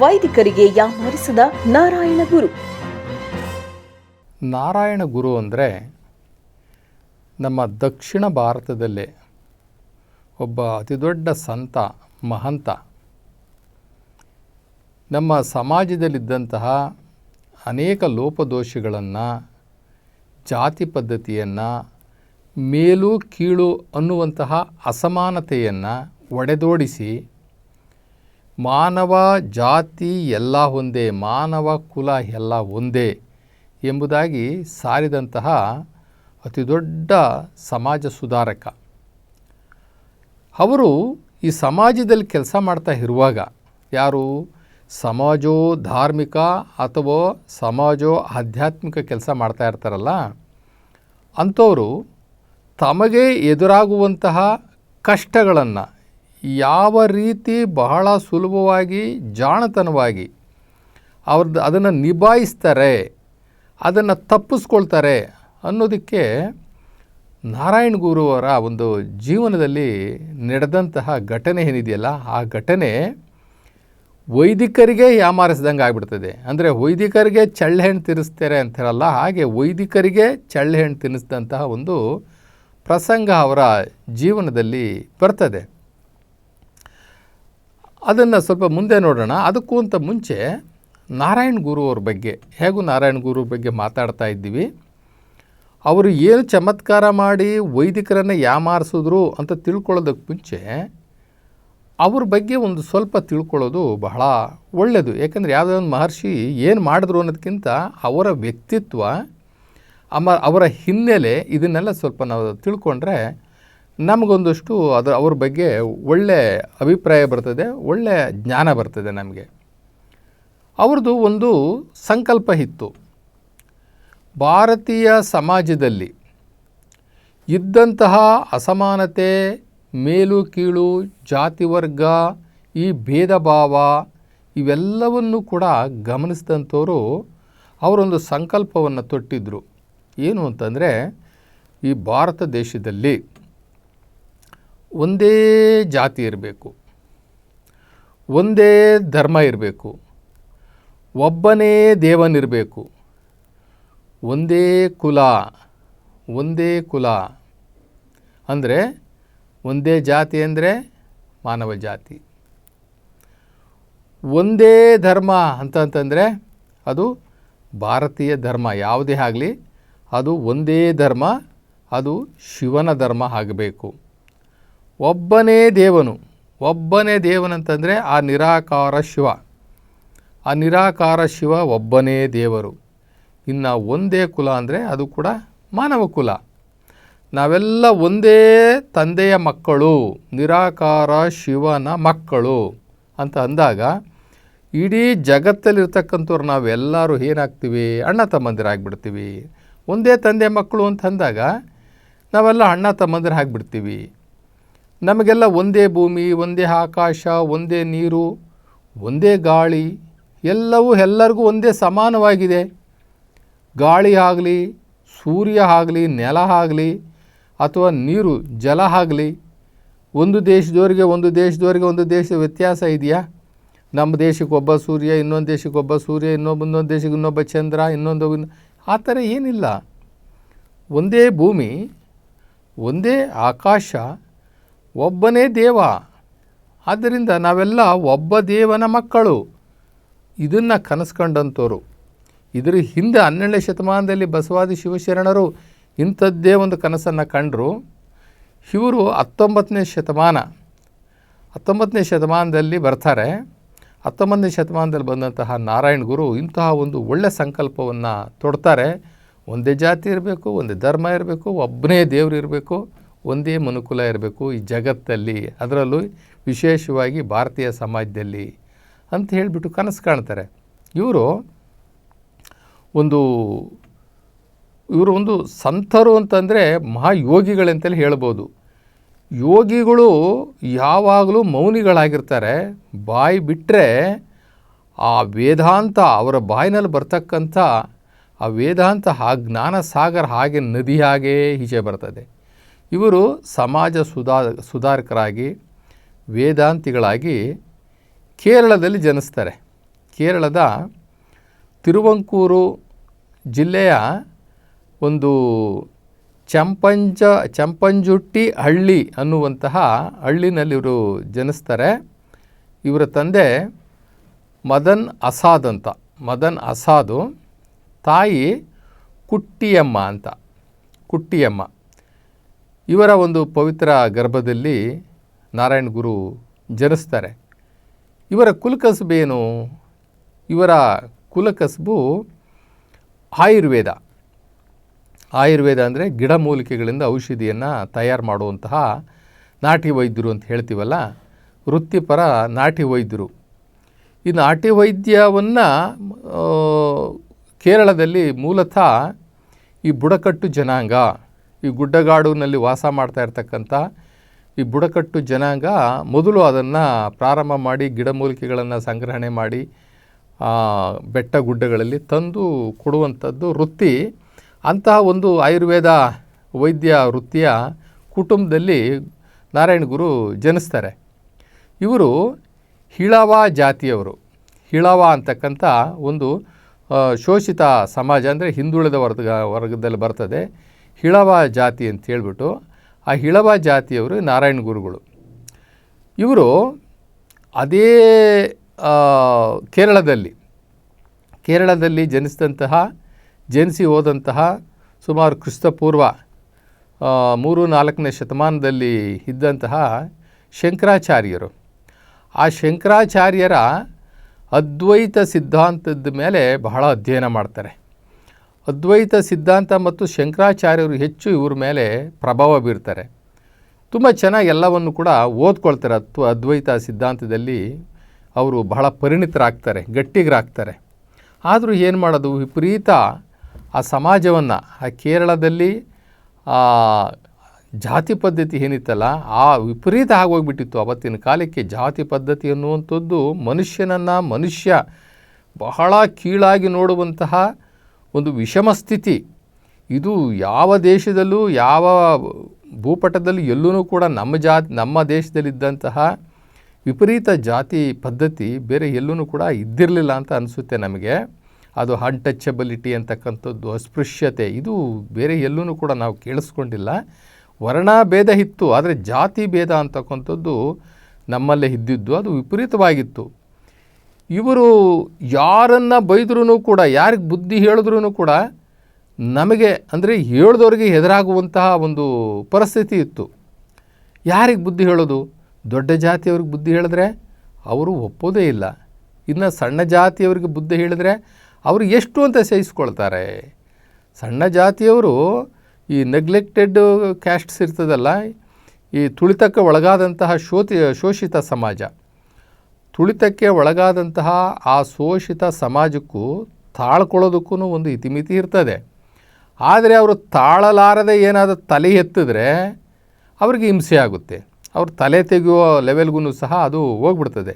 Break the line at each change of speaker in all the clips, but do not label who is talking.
ವೈದಿಕರಿಗೆ ಯಾಮಾರಿಸಿದ ನಾರಾಯಣ ಗುರು.
ನಾರಾಯಣ ಗುರು ಅಂದರೆ ನಮ್ಮ ದಕ್ಷಿಣ ಭಾರತದಲ್ಲೇ ಒಬ್ಬ ಅತಿದೊಡ್ಡ ಸಂತ, ಮಹಂತ. ನಮ್ಮ ಸಮಾಜದಲ್ಲಿದ್ದಂತಹ ಅನೇಕ ಲೋಪದೋಷಗಳನ್ನು, ಜಾತಿ ಪದ್ಧತಿಯನ್ನು, ಮೇಲು ಕೀಳು ಅನ್ನುವಂತಹ ಅಸಮಾನತೆಯನ್ನು ಒಡೆದೋಡಿಸಿ ಮಾನವ ಜಾತಿ ಎಲ್ಲ ಒಂದೇ, ಮಾನವ ಕುಲ ಎಲ್ಲ ಒಂದೇ ಎಂಬುದಾಗಿ ಸಾರಿದಂತಹ ಅತಿದೊಡ್ಡ ಸಮಾಜ ಸುಧಾರಕ. ಅವರು ಈ ಸಮಾಜದಲ್ಲಿ ಕೆಲಸ ಮಾಡ್ತಾ ಇರುವಾಗ, ಯಾರು ಸಮಾಜೋ ಧಾರ್ಮಿಕ ಅಥವಾ ಸಮಾಜೋ ಆಧ್ಯಾತ್ಮಿಕ ಕೆಲಸ ಮಾಡ್ತಾ ಇರ್ತಾರಲ್ಲ, ಅಂಥವರು ತಮಗೆ ಎದುರಾಗುವಂತಹ ಕಷ್ಟಗಳನ್ನು ಯಾವ ರೀತಿ ಬಹಳ ಸುಲಭವಾಗಿ, ಜಾಣತನವಾಗಿ ಅದನ್ನು ನಿಭಾಯಿಸ್ತಾರೆ, ಅದನ್ನು ತಪ್ಪಿಸ್ಕೊಳ್ತಾರೆ ಅನ್ನೋದಕ್ಕೆ ನಾರಾಯಣ ಗುರುವರ ಒಂದು ಜೀವನದಲ್ಲಿ ನಡೆದಂತಹ ಘಟನೆ ಏನಿದೆಯಲ್ಲ, ಆ ಘಟನೆ ವೈದಿಕರಿಗೆ ಯಾಮಾರಿಸ್ದಂಗೆ ಆಗಿಬಿಡ್ತದೆ. ಅಂದರೆ ವೈದಿಕರಿಗೆ ಚಳ್ಳೆಹಣ್ಣು ತಿನ್ನಿಸ್ತಾರೆ ಅಂತಾರಲ್ಲ, ಹಾಗೆ ವೈದಿಕರಿಗೆ ಚಳ್ಳೆಹಣ್ಣು ತಿನ್ನಿಸಿದಂತಹ ಒಂದು ಪ್ರಸಂಗ ಅವರ ಜೀವನದಲ್ಲಿ ಬರ್ತದೆ. ಅದನ್ನು ಸ್ವಲ್ಪ ಮುಂದೆ ನೋಡೋಣ. ಅದಕ್ಕೂ ಅಂತ ಮುಂಚೆ ನಾರಾಯಣ ಗುರುವ್ರ ಬಗ್ಗೆ, ಹೇಗೂ ನಾರಾಯಣ ಗುರು ಬಗ್ಗೆ ಮಾತಾಡ್ತಾ ಇದ್ದೀವಿ. ಅವರು ಏನು ಚಮತ್ಕಾರ ಮಾಡಿ ವೈದಿಕರನ್ನು ಯಾಮಾರಿಸಿದ್ರು ಅಂತ ತಿಳ್ಕೊಳ್ಳೋದಕ್ಕೆ ಮುಂಚೆ ಅವ್ರ ಬಗ್ಗೆ ಒಂದು ಸ್ವಲ್ಪ ತಿಳ್ಕೊಳ್ಳೋದು ಬಹಳ ಒಳ್ಳೆಯದು. ಯಾಕಂದರೆ ಯಾವುದೋ ಒಂದು ಮಹರ್ಷಿ ಏನು ಮಾಡಿದ್ರು ಅನ್ನೋದಕ್ಕಿಂತ ಅವರ ವ್ಯಕ್ತಿತ್ವ, ಅವರ ಹಿನ್ನೆಲೆ, ಇದನ್ನೆಲ್ಲ ಸ್ವಲ್ಪ ನಾವು ತಿಳ್ಕೊಂಡ್ರೆ ನಮಗೊಂದಷ್ಟು ಅವ್ರ ಬಗ್ಗೆ ಒಳ್ಳೆಯ ಅಭಿಪ್ರಾಯ ಬರ್ತದೆ, ಒಳ್ಳೆಯ ಜ್ಞಾನ ಬರ್ತದೆ ನಮಗೆ. ಅವ್ರದ್ದು ಒಂದು ಸಂಕಲ್ಪ ಇತ್ತು. ಭಾರತೀಯ ಸಮಾಜದಲ್ಲಿ ಇದ್ದಂತಹ ಅಸಮಾನತೆ, ಮೇಲು ಕೀಳು, ಜಾತಿ ವರ್ಗ, ಈ ಭೇದ ಭಾವ ಇವೆಲ್ಲವನ್ನು ಕೂಡ ಗಮನಿಸಿದಂಥವರು ಅವರೊಂದು ಸಂಕಲ್ಪವನ್ನು ತೊಟ್ಟಿದ್ದರು. ಏನು ಅಂತಂದರೆ, ಈ ಭಾರತ ದೇಶದಲ್ಲಿ ಒಂದೇ ಜಾತಿ ಇರಬೇಕು, ಒಂದೇ ಧರ್ಮ ಇರಬೇಕು, ಒಬ್ಬನೇ ದೇವನಿರಬೇಕು, ಒಂದೇ ಕುಲ ಅಂದರೆ ಒಂದೇ ಜಾತಿ ಅಂದರೆ ಮಾನವ ಜಾತಿ, ಒಂದೇ ಧರ್ಮ ಅಂತಂದರೆ ಅದು ಭಾರತೀಯ ಧರ್ಮ ಯಾವುದೇ ಆಗಲಿ, ಅದು ಒಂದೇ ಧರ್ಮ, ಅದು ಶಿವನ ಧರ್ಮ ಆಗಬೇಕು. ಒಬ್ಬನೇ ದೇವನಂತಂದರೆ ಆ ನಿರಾಕಾರ ಶಿವ ಒಬ್ಬನೇ ದೇವರು. ಇನ್ನು ಒಂದೇ ಕುಲ ಅಂದರೆ ಅದು ಕೂಡ ಮಾನವ ಕುಲ. ನಾವೆಲ್ಲ ಒಂದೇ ತಂದೆಯ ಮಕ್ಕಳು, ನಿರಾಕಾರ ಶಿವನ ಮಕ್ಕಳು ಅಂತ ಅಂದಾಗ ಇಡೀ ಜಗತ್ತಲ್ಲಿರ್ತಕ್ಕಂಥವ್ರು ನಾವೆಲ್ಲರೂ ಏನಾಗ್ತೀವಿ, ಅಣ್ಣ ತಮ್ಮಂದಿರಾಗ್ಬಿಡ್ತೀವಿ. ಒಂದೇ ತಂದೆ ಮಕ್ಕಳು ಅಂತ ಅಂದಾಗ ನಾವೆಲ್ಲ ಅಣ್ಣ ತಮ್ಮಂದಿರು ಆಗಿಬಿಡ್ತೀವಿ. ನಮಗೆಲ್ಲ ಒಂದೇ ಭೂಮಿ, ಒಂದೇ ಆಕಾಶ, ಒಂದೇ ನೀರು, ಒಂದೇ ಗಾಳಿ, ಎಲ್ಲರಿಗೂ ಒಂದೇ ಸಮಾನವಾಗಿದೆ. ಗಾಳಿ ಆಗಲಿ, ಸೂರ್ಯ ಆಗಲಿ, ನೆಲ ಆಗಲಿ, ಅಥವಾ ನೀರು ಜಲ ಆಗಲಿ, ಒಂದು ದೇಶದವರಿಗೆ ಒಂದು ದೇಶದ ವ್ಯತ್ಯಾಸ ಇದೆಯಾ? ನಮ್ಮ ದೇಶಕ್ಕೆ ಒಬ್ಬ ಸೂರ್ಯ, ಇನ್ನೊಂದು ದೇಶಕ್ಕೆ ಒಬ್ಬ ಸೂರ್ಯ, ಇನ್ನೊಂದು ದೇಶಕ್ಕೆ ಇನ್ನೊಬ್ಬ ಚಂದ್ರ, ಆ ಥರ ಏನಿಲ್ಲ. ಒಂದೇ ಭೂಮಿ, ಒಂದೇ ಆಕಾಶ, ಒಬ್ಬನೇ ದೇವ. ಆದ್ದರಿಂದ ನಾವೆಲ್ಲ ಒಬ್ಬ ದೇವನ ಮಕ್ಕಳು. ಇದನ್ನು ಕನಸ್ಕೊಂಡಂಥವ್ರು. ಇದರ ಹಿಂದೆ 12ನೇ ಶತಮಾನದಲ್ಲಿ ಬಸವಾದಿ ಶಿವಶರಣರು ಇಂಥದ್ದೇ ಒಂದು ಕನಸನ್ನು ಕಂಡರು. ಇವರು 19ನೇ ಶತಮಾನದಲ್ಲಿ ಬರ್ತಾರೆ. 19ನೇ ಶತಮಾನದಲ್ಲಿ ಬಂದಂತಹ ನಾರಾಯಣ ಗುರು ಇಂತಹ ಒಂದು ಒಳ್ಳೆಯ ಸಂಕಲ್ಪವನ್ನು ತೊಡ್ತಾರೆ. ಒಂದೇ ಜಾತಿ ಇರಬೇಕು, ಒಂದೇ ಧರ್ಮ ಇರಬೇಕು, ಒಬ್ಬನೇ ದೇವರು ಇರಬೇಕು, ಒಂದೇ ಮನುಕುಲ ಇರಬೇಕು ಈ ಜಗತ್ತಲ್ಲಿ, ಅದರಲ್ಲೂ ವಿಶೇಷವಾಗಿ ಭಾರತೀಯ ಸಮಾಜದಲ್ಲಿ ಅಂತ ಹೇಳಿಬಿಟ್ಟು ಕನಸು ಕಾಣ್ತಾರೆ. ಇವರು ಒಂದು ಸಂತರು ಅಂತಂದರೆ ಮಹಾಯೋಗಿಗಳಂತಲೇ ಹೇಳ್ಬೋದು. ಯೋಗಿಗಳು ಯಾವಾಗಲೂ ಮೌನಿಗಳಾಗಿರ್ತಾರೆ. ಬಾಯಿ ಬಿಟ್ಟರೆ ಆ ವೇದಾಂತ, ಅವರ ಬಾಯಿನಲ್ಲಿ ಬರ್ತಕ್ಕಂಥ ಆ ವೇದಾಂತ, ಆ ಜ್ಞಾನ ಸಾಗರ ಹಾಗೆ ನದಿ ಹಾಗೇ ಈಚೆ ಬರ್ತದೆ. ಇವರು ಸಮಾಜ ಸುಧಾರಕರಾಗಿ, ವೇದಾಂತಿಗಳಾಗಿ ಕೇರಳದಲ್ಲಿ ಜನಿಸ್ತಾರೆ. ಕೇರಳದ ತಿರುವಂಕೂರು ಜಿಲ್ಲೆಯ ಒಂದು ಚಂಪಂಜುಟ್ಟಿ ಹಳ್ಳಿ ಅನ್ನುವಂತಹ ಹಳ್ಳಿನಲ್ಲಿ ಇವರು ಜನಿಸ್ತಾರೆ. ಇವರ ತಂದೆ ಮದನ್ ಅಸಾದ್ ಅಂತ, ಮದನ್ ಅಸಾದು, ತಾಯಿ ಕುಟ್ಟಿಯಮ್ಮ ಅಂತ, ಕುಟ್ಟಿಯಮ್ಮ. ಇವರ ಒಂದು ಪವಿತ್ರ ಗರ್ಭದಲ್ಲಿ ನಾರಾಯಣ ಗುರು ಜನಿಸ್ತಾರೆ. ಇವರ ಕುಲಕಸಬೇನು? ಇವರ ಕುಲಕಸಬು ಆಯುರ್ವೇದ. ಆಯುರ್ವೇದ ಅಂದರೆ ಗಿಡಮೂಲಿಕೆಗಳಿಂದ ಔಷಧಿಯನ್ನು ತಯಾರು ಮಾಡುವಂತಹ ನಾಟಿ ವೈದ್ಯರು ಅಂತ ಹೇಳ್ತೀವಲ್ಲ, ವೃತ್ತಿಪರ ನಾಟಿ ವೈದ್ಯರು. ಈ ನಾಟಿ ವೈದ್ಯವನ್ನು ಕೇರಳದಲ್ಲಿ ಮೂಲತಃ ಈ ಬುಡಕಟ್ಟು ಜನಾಂಗ, ಈ ಗುಡ್ಡಗಾಡಿನಲ್ಲಿ ವಾಸ ಮಾಡ್ತಾ ಇರ್ತಕ್ಕಂಥ ಈ ಬುಡಕಟ್ಟು ಜನಾಂಗ ಮೊದಲು ಅದನ್ನು ಪ್ರಾರಂಭ ಮಾಡಿ ಗಿಡಮೂಲಿಕೆಗಳನ್ನು ಸಂಗ್ರಹಣೆ ಮಾಡಿ ಬೆಟ್ಟ ಗುಡ್ಡಗಳಲ್ಲಿ ತಂದು ಕೊಡುವಂಥದ್ದು ವೃತ್ತಿ. ಅಂತಹ ಒಂದು ಆಯುರ್ವೇದ ವೈದ್ಯ ವೃತ್ತಿಯ ಕುಟುಂಬದಲ್ಲಿ ನಾರಾಯಣ ಗುರು ಜನಿಸ್ತಾರೆ. ಇವರು ಹಿಳವ ಜಾತಿಯವರು. ಹಿಳವ ಅಂತಕ್ಕಂಥ ಒಂದು ಶೋಷಿತ ಸಮಾಜ, ಅಂದರೆ ಹಿಂದುಳಿದ ವರ್ಗದಲ್ಲಿ ಬರ್ತದೆ, ಹಿಳವ ಜಾತಿ ಅಂತ ಹೇಳ್ಬಿಟ್ಟು. ಆ ಹಿಳವ ಜಾತಿಯವರು ನಾರಾಯಣ ಗುರುಗಳು. ಇವರು ಅದೇ ಕೇರಳದಲ್ಲಿ ಜನಿಸಿ ಹೋದಂತಹ ಸುಮಾರು ಕ್ರಿಸ್ತಪೂರ್ವ 3-4ನೇ ಶತಮಾನದಲ್ಲಿ ಇದ್ದಂತಹ ಶಂಕರಾಚಾರ್ಯರು. ಆ ಶಂಕರಾಚಾರ್ಯರ ಅದ್ವೈತ ಸಿದ್ಧಾಂತದ ಮೇಲೆ ಬಹಳ ಅಧ್ಯಯನ ಮಾಡ್ತಾರೆ. ಅದ್ವೈತ ಸಿದ್ಧಾಂತ ಮತ್ತು ಶಂಕರಾಚಾರ್ಯರು ಹೆಚ್ಚು ಇವ್ರ ಮೇಲೆ ಪ್ರಭಾವ ಬೀರ್ತಾರೆ. ತುಂಬ ಚೆನ್ನಾಗಿ ಎಲ್ಲವನ್ನು ಕೂಡ ಓದ್ಕೊಳ್ತಾರೆ. ಅದ್ವೈತ ಸಿದ್ಧಾಂತದಲ್ಲಿ ಅವರು ಬಹಳ ಪರಿಣಿತರಾಗ್ತಾರೆ, ಗಟ್ಟಿಗರಾಗ್ತಾರೆ. ಆದರೂ ಏನು ಮಾಡೋದು, ವಿಪರೀತ ಆ ಸಮಾಜವನ್ನು, ಆ ಕೇರಳದಲ್ಲಿ ಜಾತಿ ಪದ್ಧತಿ ಏನಿತ್ತಲ್ಲ, ಆ ವಿಪರೀತ ಆಗೋಗ್ಬಿಟ್ಟಿತ್ತು. ಅವತ್ತಿನ ಕಾಲಕ್ಕೆ ಜಾತಿ ಪದ್ಧತಿ ಅನ್ನುವಂಥದ್ದು ಮನುಷ್ಯ ಬಹಳ ಕೀಳಾಗಿ ನೋಡುವಂತಹ ಒಂದು ವಿಷಮ ಸ್ಥಿತಿ. ಇದು ಯಾವ ದೇಶದಲ್ಲೂ, ಯಾವ ಭೂಪಟದಲ್ಲಿ ಎಲ್ಲೂ ಕೂಡ ನಮ್ಮ ದೇಶದಲ್ಲಿದ್ದಂತಹ ವಿಪರೀತ ಜಾತಿ ಪದ್ಧತಿ ಬೇರೆ ಎಲ್ಲೂ ಕೂಡ ಇದ್ದಿರಲಿಲ್ಲ ಅಂತ ಅನಿಸುತ್ತೆ ನಮಗೆ. ಅದು ಅನ್ಟಚಬಿಲಿಟಿ ಅಂತಕ್ಕಂಥದ್ದು, ಅಸ್ಪೃಶ್ಯತೆ, ಇದು ಬೇರೆ ಎಲ್ಲೂ ಕೂಡ ನಾವು ಕೇಳಿಸ್ಕೊಂಡಿಲ್ಲ. ವರ್ಣ ಭೇದ ಇತ್ತು, ಆದರೆ ಜಾತಿ ಭೇದ ಅಂತಕ್ಕಂಥದ್ದು ನಮ್ಮಲ್ಲೇ ಇದ್ದಿದ್ದು, ಅದು ವಿಪರೀತವಾಗಿತ್ತು. ಇವರು ಯಾರನ್ನು ಬೈದ್ರೂ ಕೂಡ, ಯಾರಿಗೆ ಬುದ್ಧಿ ಹೇಳಿದ್ರೂ ಕೂಡ ನಮಗೆ, ಅಂದರೆ ಹೇಳಿದವ್ರಿಗೆ ಎದುರಾಗುವಂತಹ ಒಂದು ಪರಿಸ್ಥಿತಿ ಇತ್ತು. ಯಾರಿಗೆ ಬುದ್ಧಿ ಹೇಳೋದು? ದೊಡ್ಡ ಜಾತಿಯವ್ರಿಗೆ ಬುದ್ಧಿ ಹೇಳಿದ್ರೆ ಅವರು ಒಪ್ಪೋದೇ ಇಲ್ಲ. ಇನ್ನು ಸಣ್ಣ ಜಾತಿಯವ್ರಿಗೆ ಬುದ್ಧಿ ಹೇಳಿದ್ರೆ ಅವರು ಎಷ್ಟು ಅಂತ ಸಹಿಸ್ಕೊಳ್ತಾರೆ. ಸಣ್ಣ ಜಾತಿಯವರು ಈ ನೆಗ್ಲೆಕ್ಟೆಡ್ ಕ್ಯಾಸ್ಟ್ಸ್ ಇರ್ತದಲ್ಲ, ಈ ತುಳಿತಕ್ಕೆ ಒಳಗಾದಂತಹ ಶೋಷಿತ ಸಮಾಜ, ತುಳಿತಕ್ಕೆ ಒಳಗಾದಂತಹ ಆ ಶೋಷಿತ ಸಮಾಜಕ್ಕೂ ತಾಳ್ಕೊಳ್ಳೋದಕ್ಕೂ ಒಂದು ಇತಿಮಿತಿ ಇರ್ತದೆ. ಆದರೆ ಅವರು ತಾಳಲಾರದೆ ಏನಾದರೂ ತಲೆ ಎತ್ತಿದ್ರೆ ಅವ್ರಿಗೆ ಹಿಂಸೆ ಆಗುತ್ತೆ. ಅವ್ರು ತಲೆ ತೆಗೆಯುವ ಲೆವೆಲ್ಗೂ ಸಹ ಅದು ಹೋಗ್ಬಿಡ್ತದೆ.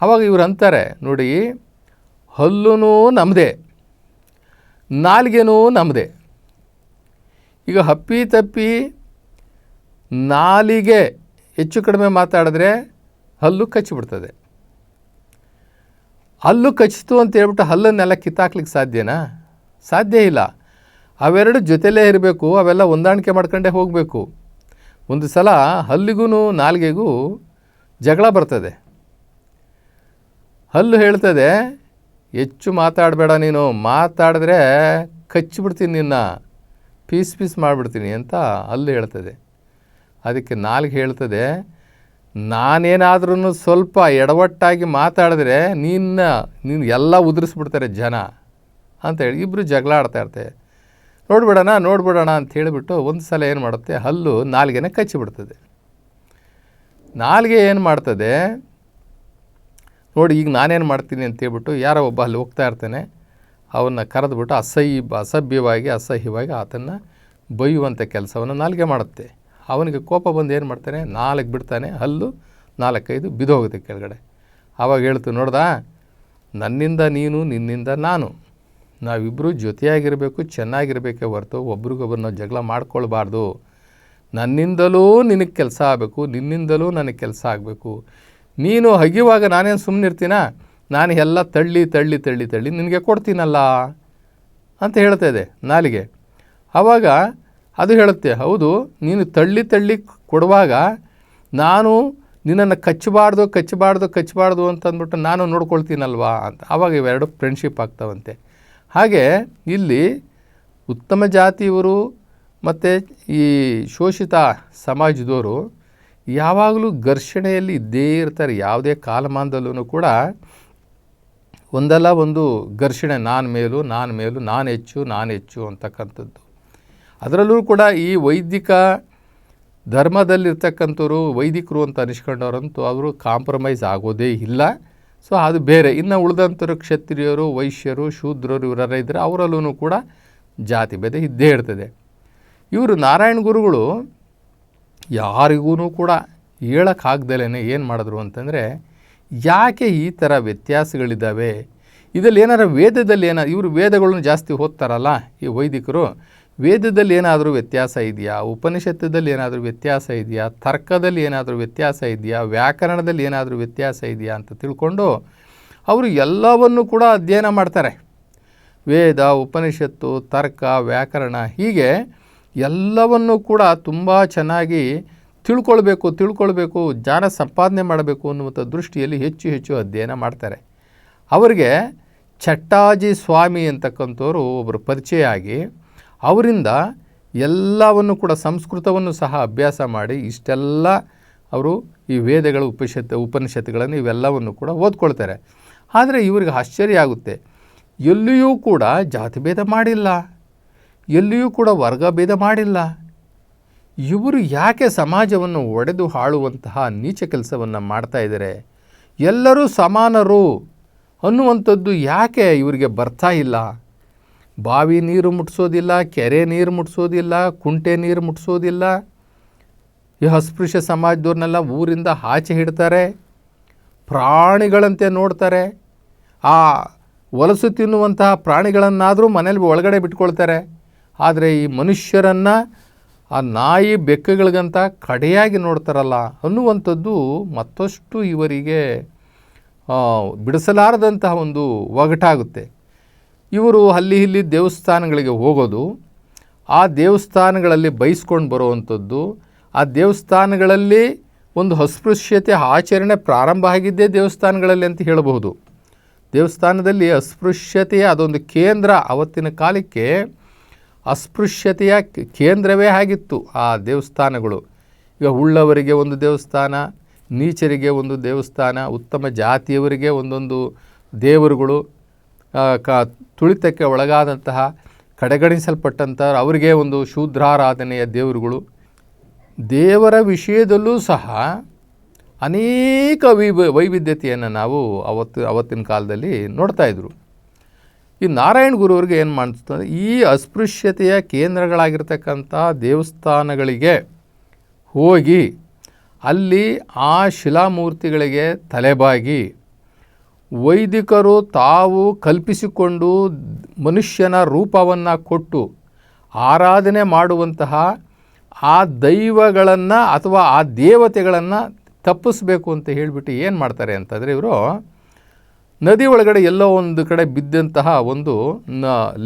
ಆವಾಗ ಇವ್ರು ಅಂತಾರೆ ನೋಡಿ, ಹಲ್ಲೂ ನಮ್ಮದೇ, ನಾಲಿಗೆನೂ ನಮ್ಮದೇ. ಈಗ ಹಪ್ಪಿ ತಪ್ಪಿ ನಾಲಿಗೆ ಹೆಚ್ಚು ಕಡಿಮೆ ಮಾತಾಡಿದ್ರೆ ಹಲ್ಲು ಕಚ್ಚಿಬಿಡ್ತದೆ. ಹಲ್ಲು ಕಚ್ಚಿತು ಅಂತ ಹೇಳ್ಬಿಟ್ಟು ಹಲ್ಲನ್ನೆಲ್ಲ ಕಿತ್ತಾಕ್ಲಿಕ್ಕೆ ಸಾಧ್ಯನಾ? ಸಾಧ್ಯ ಇಲ್ಲ. ಅವೆರಡು ಜೊತೆಲೇ ಇರಬೇಕು, ಅವೆಲ್ಲ ಹೊಂದಾಣಿಕೆ ಮಾಡ್ಕೊಂಡೇ ಹೋಗಬೇಕು. ಒಂದು ಸಲ ಹಲ್ಲಿಗೂ ನಾಲಿಗೆಗೂ ಜಗಳ ಬರ್ತದೆ. ಹಲ್ಲು ಹೇಳ್ತದೆ, ಹೆಚ್ಚು ಮಾತಾಡಬೇಡ, ನೀನು ಮಾತಾಡಿದ್ರೆ ಕಚ್ಚಿಬಿಡ್ತೀನಿ, ನಿನ್ನ ಪೀಸ್ ಮಾಡಿಬಿಡ್ತೀನಿ ಅಂತ ಹಲ್ಲು ಹೇಳ್ತದೆ. ಅದಕ್ಕೆ ನಾಲಿಗೆ ಹೇಳ್ತದೆ, ನಾನೇನಾದ್ರೂ ಸ್ವಲ್ಪ ಎಡವಟ್ಟಾಗಿ ಮಾತಾಡಿದ್ರೆ ನೀನು ಎಲ್ಲ ಉದುರಿಸ್ಬಿಡ್ತಾರೆ ಜನ ಅಂತೇಳಿ ಇಬ್ಬರು ಜಗಳ ಆಡ್ತಾ ಇರ್ತಾರೆ. ನೋಡ್ಬಿಡೋಣ ಅಂತ ಹೇಳಿಬಿಟ್ಟು ಒಂದು ಸಲ ಏನು ಮಾಡುತ್ತೆ, ಹಲ್ಲು ನಾಲಿಗೆನ ಕಚ್ಚಿಬಿಡ್ತದೆ. ನಾಲಿಗೆ ಏನು ಮಾಡ್ತದೆ ನೋಡಿ, ಈಗ ನಾನೇನು ಮಾಡ್ತೀನಿ ಅಂತೇಳ್ಬಿಟ್ಟು ಯಾರೋ ಒಬ್ಬ ಅಲ್ಲಿ ಹೋಗ್ತಾ ಇರ್ತಾನೆ, ಅವನ್ನ ಕರೆದ್ಬಿಟ್ಟು ಅಸಹ್ಯವಾಗಿ ಆತನ್ನು ಬೈಯುವಂಥ ಕೆಲಸವನ್ನು ನಾಲಿಗೆ ಮಾಡುತ್ತೆ. ಅವನಿಗೆ ಕೋಪ ಬಂದು ಏನು ಮಾಡ್ತಾನೆ, ನಾಲ್ಕು ಬಿಡ್ತಾನೆ, ಹಲ್ಲು 4-5 ಬಿದ್ದೋಗುತ್ತೆ ಕೆಳಗಡೆ. ಆವಾಗ ಹೇಳ್ತು, ನೋಡ್ದಾ, ನನ್ನಿಂದ ನೀನು, ನಿನ್ನಿಂದ ನಾನು, ನಾವಿಬ್ಬರು ಜೊತೆಯಾಗಿರಬೇಕು, ಚೆನ್ನಾಗಿರಬೇಕೇ ಹೊರತು ಒಬ್ರಿಗೊಬ್ಬರು ನಾವು ಜಗಳ ಮಾಡ್ಕೊಳ್ಬಾರ್ದು. ನನ್ನಿಂದಲೂ ನಿನಗೆ ಕೆಲಸ ಆಗಬೇಕು, ನಿನ್ನಿಂದಲೂ ನನಗೆ ಕೆಲಸ ಆಗಬೇಕು. ನೀನು ಹಗಿಯುವಾಗ ನಾನೇನು ಸುಮ್ಮನಿರ್ತೀನ, ನಾನು ಎಲ್ಲ ತಳ್ಳಿ ತಳ್ಳಿ ತಳ್ಳಿ ತಳ್ಳಿ ನಿನಗೆ ಕೊಡ್ತೀನಲ್ಲ ಅಂತ ಹೇಳ್ತಾ ಇದೆ ನಾಲಿಗೆ. ಆವಾಗ ಅದು ಹೇಳುತ್ತೆ, ಹೌದು ನೀನು ತಳ್ಳಿ ತಳ್ಳಿ ಕೊಡುವಾಗ ನಾನು ನಿನ್ನನ್ನು ಕಚ್ಚಬಾರ್ದು ಅಂತಂದ್ಬಿಟ್ಟು ನಾನು ನೋಡ್ಕೊಳ್ತೀನಲ್ವಾ ಅಂತ. ಆವಾಗ ಇವೆರಡು ಫ್ರೆಂಡ್ಶಿಪ್ ಆಗ್ತಾವಂತೆ. ಹಾಗೆ ಇಲ್ಲಿ ಉತ್ತಮ ಜಾತಿಯವರು ಮತ್ತು ಈ ಶೋಷಿತ ಸಮಾಜದವರು ಯಾವಾಗಲೂ ಘರ್ಷಣೆಯಲ್ಲಿ ಇದ್ದೇ ಇರ್ತಾರೆ. ಯಾವುದೇ ಕಾಲಮಾನದಲ್ಲೂ ಕೂಡ ಒಂದಲ್ಲ ಒಂದು ಘರ್ಷಣೆ, ನಾನು ಹೆಚ್ಚು ಅಂತಕ್ಕಂಥದ್ದು. ಅದರಲ್ಲೂ ಕೂಡ ಈ ವೈದಿಕ ಧರ್ಮದಲ್ಲಿರ್ತಕ್ಕಂಥವ್ರು ವೈದಿಕರು ಅಂತ ಅನಿಸ್ಕೊಂಡವ್ರಂತೂ ಅವರು ಕಾಂಪ್ರಮೈಸ್ ಆಗೋದೇ ಇಲ್ಲ. ಸೊ ಅದು ಬೇರೆ. ಇನ್ನು ಉಳಿದಂಥವ್ರು ಕ್ಷತ್ರಿಯರು, ವೈಶ್ಯರು, ಶೂದ್ರರು ಇವರೆಲ್ಲ ಇದ್ದರೆ ಅವರಲ್ಲೂ ಕೂಡ ಜಾತಿ ಭೇದ ಇದ್ದೇ ಇರ್ತದೆ. ಇವರು ನಾರಾಯಣ ಗುರುಗಳು ಯಾರಿಗೂ ಕೂಡ ಹೇಳೋಕ್ಕಾಗ್ದಲೇ ಏನು ಮಾಡಿದ್ರು ಅಂತಂದರೆ, ಯಾಕೆ ಈ ಥರ ವ್ಯತ್ಯಾಸಗಳಿದ್ದಾವೆ, ಇದರಲ್ಲಿ ಏನಾರು ವೇದದಲ್ಲಿ ಇವರು ವೇದಗಳನ್ನು ಜಾಸ್ತಿ ಓದ್ತಾರಲ್ಲ ಈ ವೈದಿಕರು, ವೇದದಲ್ಲಿ ಏನಾದರೂ ವ್ಯತ್ಯಾಸ ಇದೆಯಾ, ಉಪನಿಷತ್ತದಲ್ಲಿ ಏನಾದರೂ ವ್ಯತ್ಯಾಸ ಇದೆಯಾ, ತರ್ಕದಲ್ಲಿ ಏನಾದರೂ ವ್ಯತ್ಯಾಸ ಇದೆಯಾ, ವ್ಯಾಕರಣದಲ್ಲಿ ಏನಾದರೂ ವ್ಯತ್ಯಾಸ ಇದೆಯಾ ಅಂತ ತಿಳ್ಕೊಂಡು ಅವರು ಎಲ್ಲವನ್ನು ಕೂಡ ಅಧ್ಯಯನ ಮಾಡ್ತಾರೆ. ವೇದ, ಉಪನಿಷತ್ತು, ತರ್ಕ, ವ್ಯಾಕರಣ ಹೀಗೆ ಎಲ್ಲವನ್ನು ಕೂಡ ತುಂಬ ಚೆನ್ನಾಗಿ ತಿಳ್ಕೊಳ್ಬೇಕು, ಜ್ಞಾನ ಸಂಪಾದನೆ ಮಾಡಬೇಕು ಅನ್ನುವಂಥ ದೃಷ್ಟಿಯಲ್ಲಿ ಹೆಚ್ಚು ಅಧ್ಯಯನ ಮಾಡ್ತಾರೆ. ಅವರಿಗೆ ಚಟ್ಟಾಜಿ ಸ್ವಾಮಿ ಅಂತಕ್ಕಂಥವ್ರು ಒಬ್ಬರು ಪರಿಚಯ ಆಗಿ ಅವರಿಂದ ಎಲ್ಲವನ್ನು ಕೂಡ ಸಂಸ್ಕೃತವನ್ನು ಸಹ ಅಭ್ಯಾಸ ಮಾಡಿ ಇಷ್ಟೆಲ್ಲ ಅವರು ಈ ವೇದಗಳು, ಉಪನಿಷತ್ತುಗಳನ್ನು ಇವೆಲ್ಲವನ್ನು ಕೂಡ ಓದ್ಕೊಳ್ತಾರೆ. ಆದರೆ ಇವರಿಗೆ ಆಶ್ಚರ್ಯ ಆಗುತ್ತೆ, ಎಲ್ಲಿಯೂ ಕೂಡ ಜಾತಿಭೇದ ಮಾಡಿಲ್ಲ, ಎಲ್ಲಿಯೂ ಕೂಡ ವರ್ಗಭೇದ ಮಾಡಿಲ್ಲ. ಇವರು ಯಾಕೆ ಸಮಾಜವನ್ನು ಒಡೆದು ಆಳುವಂತಹ ನೀಚ ಕೆಲಸವನ್ನು ಮಾಡ್ತಾ ಇದ್ದಾರೆ, ಎಲ್ಲರೂ ಸಮಾನರು ಅನ್ನುವಂಥದ್ದು ಯಾಕೆ ಇವರಿಗೆ ಬರ್ತಾ ಇಲ್ಲ? ಬಾವಿ ನೀರು ಮುಟ್ಟಿಸೋದಿಲ್ಲ, ಕೆರೆ ನೀರು ಮುಟ್ಟಿಸೋದಿಲ್ಲ, ಕುಂಟೆ ನೀರು ಮುಟ್ಟಿಸೋದಿಲ್ಲ. ಈ ಅಸ್ಪೃಶ್ಯ ಸಮಾಜದವ್ರನ್ನೆಲ್ಲ ಊರಿಂದ ಆಚೆ ಹಿಡ್ತಾರೆ, ಪ್ರಾಣಿಗಳಂತೆ ನೋಡ್ತಾರೆ. ಆ ವಲಸು ತಿನ್ನುವಂತಹ ಪ್ರಾಣಿಗಳನ್ನಾದರೂ ಮನೇಲಿ ಒಳಗಡೆ ಬಿಟ್ಕೊಳ್ತಾರೆ. ಆದರೆ ಈ ಮನುಷ್ಯರನ್ನು ಆ ನಾಯಿ ಬೆಕ್ಕುಗಳಿಗಂತ ಕಡೆಯಾಗಿ ನೋಡ್ತಾರಲ್ಲ ಅನ್ನುವಂಥದ್ದು ಮತ್ತಷ್ಟು ಇವರಿಗೆ ಬಿಡಿಸಲಾರದಂತಹ ಒಂದು ಒಗಟಾಗುತ್ತೆ. ಇವರು ಅಲ್ಲಿ ಇಲ್ಲಿ ದೇವಸ್ಥಾನಗಳಿಗೆ ಹೋಗೋದು, ಆ ದೇವಸ್ಥಾನಗಳಲ್ಲಿ ಬೈಸ್ಕೊಂಡು ಬರುವಂಥದ್ದು, ಆ ದೇವಸ್ಥಾನಗಳಲ್ಲಿ ಒಂದು ಅಸ್ಪೃಶ್ಯತೆ ಆಚರಣೆ ಪ್ರಾರಂಭ ಆಗಿದ್ದೇ ದೇವಸ್ಥಾನಗಳಲ್ಲಿ ಅಂತ ಹೇಳಬಹುದು. ದೇವಸ್ಥಾನದಲ್ಲಿ ಅಸ್ಪೃಶ್ಯತೆಯ ಅದೊಂದು ಕೇಂದ್ರ, ಅವತ್ತಿನ ಕಾಲಕ್ಕೆ ಅಸ್ಪೃಶ್ಯತೆಯ ಕೇಂದ್ರವೇ ಆಗಿತ್ತು ಆ ದೇವಸ್ಥಾನಗಳು. ಈಗ ಉಳ್ಳವರಿಗೆ ಒಂದು ದೇವಸ್ಥಾನ, ನೀಚರಿಗೆ ಒಂದು ದೇವಸ್ಥಾನ, ಉತ್ತಮ ಜಾತಿಯವರಿಗೆ ಒಂದೊಂದು ದೇವರುಗಳು, ತುಳಿತಕ್ಕೆ ಒಳಗಾದಂತಹ ಕಡೆಗಣಿಸಲ್ಪಟ್ಟಂಥ ಅವರಿಗೆ ಒಂದು ಶೂದ್ರಾರಾಧನೆಯ ದೇವರುಗಳು. ದೇವರ ವಿಷಯದಲ್ಲೂ ಸಹ ಅನೇಕ ವೈವಿಧ್ಯತೆಯನ್ನು ನಾವು ಅವತ್ತಿನ ಕಾಲದಲ್ಲಿ ನೋಡ್ತಾಯಿದ್ರು. ಈ ನಾರಾಯಣ ಗುರುವ್ರಿಗೆ ಏನು ಮಾಡ್ತಾರೆ, ಈ ಅಸ್ಪೃಶ್ಯತೆಯ ಕೇಂದ್ರಗಳಾಗಿರ್ತಕ್ಕಂಥ ದೇವಸ್ಥಾನಗಳಿಗೆ ಹೋಗಿ ಅಲ್ಲಿ ಆ ಶಿಲಾಮೂರ್ತಿಗಳಿಗೆ ತಲೆಬಾಗಿ ವೈದಿಕರು ತಾವು ಕಲ್ಪಿಸಿಕೊಂಡು ಮನುಷ್ಯನ ರೂಪವನ್ನು ಕೊಟ್ಟು ಆರಾಧನೆ ಮಾಡುವಂತಹ ಆ ದೈವಗಳನ್ನು ಅಥವಾ ಆ ದೇವತೆಗಳನ್ನು ತಪ್ಪಿಸ್ಬೇಕು ಅಂತ ಹೇಳಿಬಿಟ್ಟು ಏನು ಮಾಡ್ತಾರೆ ಅಂತಂದರೆ, ಇವರು ನದಿ ಒಳಗಡೆ ಎಲ್ಲೋ ಒಂದು ಕಡೆ ಬಿದ್ದಂತಹ ಒಂದು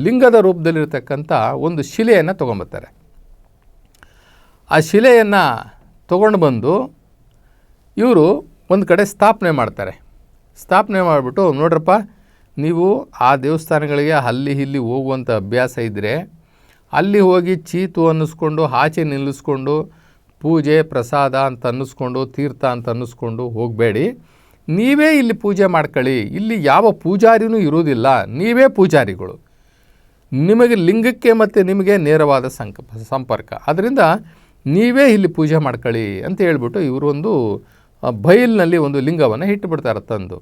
ಲಿಂಗದ ರೂಪದಲ್ಲಿರ್ತಕ್ಕಂಥ ಒಂದು ಶಿಲೆಯನ್ನು ತೊಗೊಂಬರ್ತಾರೆ. ಆ ಶಿಲೆಯನ್ನು ತೊಗೊಂಡು ಬಂದು ಇವರು ಒಂದು ಕಡೆ ಸ್ಥಾಪನೆ ಮಾಡ್ತಾರೆ. ಸ್ಥಾಪನೆ ಮಾಡಿಬಿಟ್ಟು, ನೋಡ್ರಪ್ಪ ನೀವು ಆ ದೇವಸ್ಥಾನಗಳಿಗೆ ಅಲ್ಲಿ ಇಲ್ಲಿ ಹೋಗುವಂಥ ಅಭ್ಯಾಸ ಇದ್ದರೆ ಅಲ್ಲಿ ಹೋಗಿ ಚೀತು ಅನ್ನಿಸ್ಕೊಂಡು ಆಚೆ ನಿಲ್ಲಿಸ್ಕೊಂಡು ಪೂಜೆ ಪ್ರಸಾದ ಅಂತ ಅನ್ನಿಸ್ಕೊಂಡು ತೀರ್ಥ ಅಂತ ಅನ್ನಿಸ್ಕೊಂಡು ಹೋಗಬೇಡಿ, ನೀವೇ ಇಲ್ಲಿ ಪೂಜೆ ಮಾಡ್ಕೊಳ್ಳಿ. ಇಲ್ಲಿ ಯಾವ ಪೂಜಾರಿನೂ ಇರುವುದಿಲ್ಲ, ನೀವೇ ಪೂಜಾರಿಗಳು, ನಿಮಗೆ ಲಿಂಗಕ್ಕೆ ಮತ್ತು ನಿಮಗೆ ನೇರವಾದ ಸಂಪರ್ಕ, ಅದರಿಂದ ನೀವೇ ಇಲ್ಲಿ ಪೂಜೆ ಮಾಡ್ಕೊಳ್ಳಿ ಅಂತ ಹೇಳ್ಬಿಟ್ಟು ಇವರು ಒಂದು ಬೈಲಿನಲ್ಲಿ ಒಂದು ಲಿಂಗವನ್ನು ಇಟ್ಟುಬಿಡ್ತಾರೆ ತಂದು.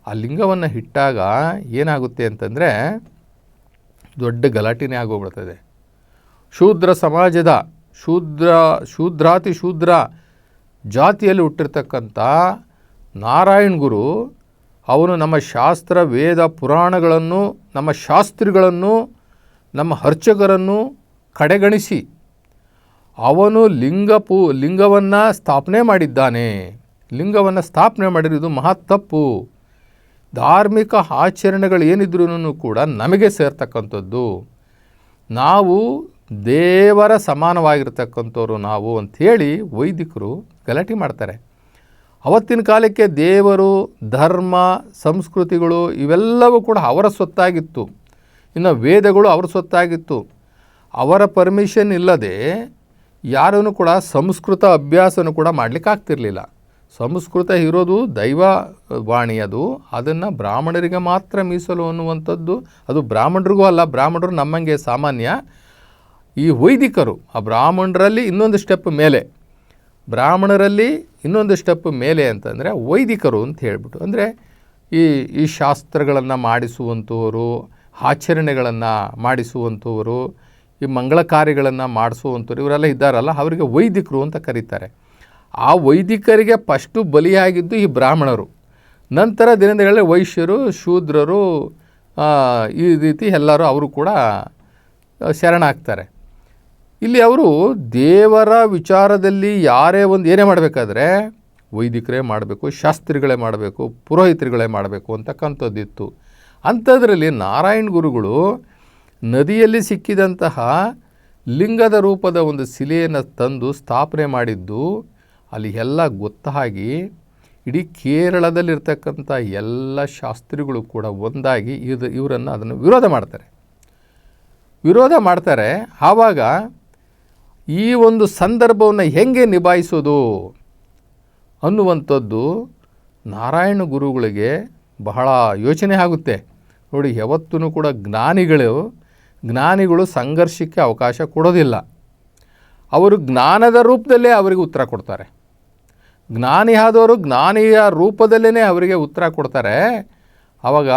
ಆ ಲಿಂಗವನ್ನು ಇಟ್ಟಾಗ ಏನಾಗುತ್ತೆ ಅಂತಂದರೆ ದೊಡ್ಡ ಗಲಾಟೆನೇ ಆಗೋಗ್ಬಿಡ್ತದೆ. ಶೂದ್ರ ಸಮಾಜದ ಶೂದ್ರಾತಿ ಶೂದ್ರ ಜಾತಿಯಲ್ಲಿ ಹುಟ್ಟಿರ್ತಕ್ಕಂಥ ನಾರಾಯಣ ಗುರು ಅವನು ನಮ್ಮ ಶಾಸ್ತ್ರ ವೇದ ಪುರಾಣಗಳನ್ನು, ನಮ್ಮ ಶಾಸ್ತ್ರಿಗಳನ್ನು, ನಮ್ಮ ಅರ್ಚಕರನ್ನು ಕಡೆಗಣಿಸಿ ಅವನು ಲಿಂಗವನ್ನು ಸ್ಥಾಪನೆ ಮಾಡಿದ್ದಾನೆ. ಲಿಂಗವನ್ನು ಸ್ಥಾಪನೆ ಮಾಡಿರೋದು ಮಹಾ ತಪ್ಪು. ಧಾರ್ಮಿಕ ಆಚರಣೆಗಳು ಏನಿದ್ರೂ ಕೂಡ ನಮಗೆ ಸೇರ್ತಕ್ಕಂಥದ್ದು. ನಾವು ದೇವರ ಸಮಾನವಾಗಿರ್ತಕ್ಕಂಥವ್ರು ನಾವು ಅಂಥೇಳಿ ವೈದಿಕರು ಗಲಾಟೆ ಮಾಡ್ತಾರೆ. ಅವತ್ತಿನ ಕಾಲಕ್ಕೆ ದೇವರು, ಧರ್ಮ, ಸಂಸ್ಕೃತಿಗಳು ಇವೆಲ್ಲವೂ ಕೂಡ ಅವರ ಸ್ವತ್ತಾಗಿತ್ತು. ಇನ್ನು ವೇದಗಳು ಅವರ ಸ್ವತ್ತಾಗಿತ್ತು. ಅವರ ಪರ್ಮಿಷನ್ ಇಲ್ಲದೆ ಯಾರೂ ಕೂಡ ಸಂಸ್ಕೃತ ಅಭ್ಯಾಸನೂ ಕೂಡ ಮಾಡಲಿಕ್ಕಾಗ್ತಿರ್ಲಿಲ್ಲ. ಸಂಸ್ಕೃತ ಇರೋದು ದೈವ ವಾಣಿ, ಅದನ್ನು ಬ್ರಾಹ್ಮಣರಿಗೆ ಮಾತ್ರ ಮೀಸಲು ಅನ್ನುವಂಥದ್ದು. ಅದು ಬ್ರಾಹ್ಮಣರಿಗೂ ಅಲ್ಲ, ಬ್ರಾಹ್ಮಣರು ನಮ್ಮಂಗೆ ಸಾಮಾನ್ಯ. ಈ ವೈದಿಕರು ಆ ಬ್ರಾಹ್ಮಣರಲ್ಲಿ ಇನ್ನೊಂದು ಸ್ಟೆಪ್ ಮೇಲೆ, ಬ್ರಾಹ್ಮಣರಲ್ಲಿ ಇನ್ನೊಂದು ಸ್ಟೆಪ್ ಮೇಲೆ ಅಂತಂದರೆ ವೈದಿಕರು ಅಂತ ಹೇಳ್ಬಿಟ್ಟು, ಅಂದರೆ ಈ ಶಾಸ್ತ್ರಗಳನ್ನು ಮಾಡಿಸುವಂಥವರು, ಆಚರಣೆಗಳನ್ನು ಮಾಡಿಸುವಂಥವರು, ಈ ಮಂಗಳ ಕಾರ್ಯಗಳನ್ನು ಮಾಡಿಸುವಂಥವ್ರು ಇವರೆಲ್ಲ ಇದ್ದಾರಲ್ಲ, ಅವರಿಗೆ ವೈದಿಕರು ಅಂತ ಕರೀತಾರೆ. ಆ ವೈದಿಕರಿಗೆ ಫಸ್ಟು ಬಲಿಯಾಗಿದ್ದು ಈ ಬ್ರಾಹ್ಮಣರು. ನಂತರ ದಿನಗಳಲ್ಲಿ ವೈಶ್ಯರು, ಶೂದ್ರರು, ಈ ರೀತಿ ಎಲ್ಲರೂ ಅವರು ಕೂಡ ಶರಣಾಗ್ತಾರೆ. ಇಲ್ಲಿ ಅವರು ದೇವರ ವಿಚಾರದಲ್ಲಿ ಏನೇ ಮಾಡಬೇಕಾದ್ರೆ ವೈದಿಕರೇ ಮಾಡಬೇಕು, ಶಾಸ್ತ್ರಿಗಳೇ ಮಾಡಬೇಕು, ಪುರೋಹಿತರುಗಳೇ ಮಾಡಬೇಕು ಅಂತಕ್ಕಂಥದ್ದಿತ್ತು. ಅಂಥದ್ರಲ್ಲಿ ನಾರಾಯಣ ಗುರುಗಳು ನದಿಯಲ್ಲಿ ಸಿಕ್ಕಿದಂತಹ ಲಿಂಗದ ರೂಪದ ಒಂದು ಶಿಲೆಯನ್ನು ತಂದು ಸ್ಥಾಪನೆ ಮಾಡಿದ್ದು ಅಲ್ಲಿ ಎಲ್ಲ ಗೊತ್ತಾಗಿ ಇಡೀ ಕೇರಳದಲ್ಲಿರ್ತಕ್ಕಂಥ ಎಲ್ಲ ಶಾಸ್ತ್ರಿಗಳು ಕೂಡ ಒಂದಾಗಿ ಇವರನ್ನು ಅದನ್ನು ವಿರೋಧ ಮಾಡ್ತಾರೆ. ಆವಾಗ ಈ ಒಂದು ಸಂದರ್ಭವನ್ನು ಹೇಗೆ ನಿಭಾಯಿಸೋದು ಅನ್ನುವಂಥದ್ದು ನಾರಾಯಣ ಗುರುಗಳಿಗೆ ಬಹಳ ಯೋಚನೆ ಆಗುತ್ತೆ. ನೋಡಿ, ಯಾವತ್ತೂ ಕೂಡ ಜ್ಞಾನಿಗಳು ಸಂಘರ್ಷಕ್ಕೆ ಅವಕಾಶ ಕೊಡೋದಿಲ್ಲ. ಅವರು ಜ್ಞಾನದ ರೂಪದಲ್ಲೇ ಅವರಿಗೆ ಉತ್ತರ ಕೊಡ್ತಾರೆ. ಜ್ಞಾನಿ ಆದವರು ಜ್ಞಾನಿಯ ರೂಪದಲ್ಲೇ ಅವರಿಗೆ ಉತ್ತರ ಕೊಡ್ತಾರೆ. ಆವಾಗ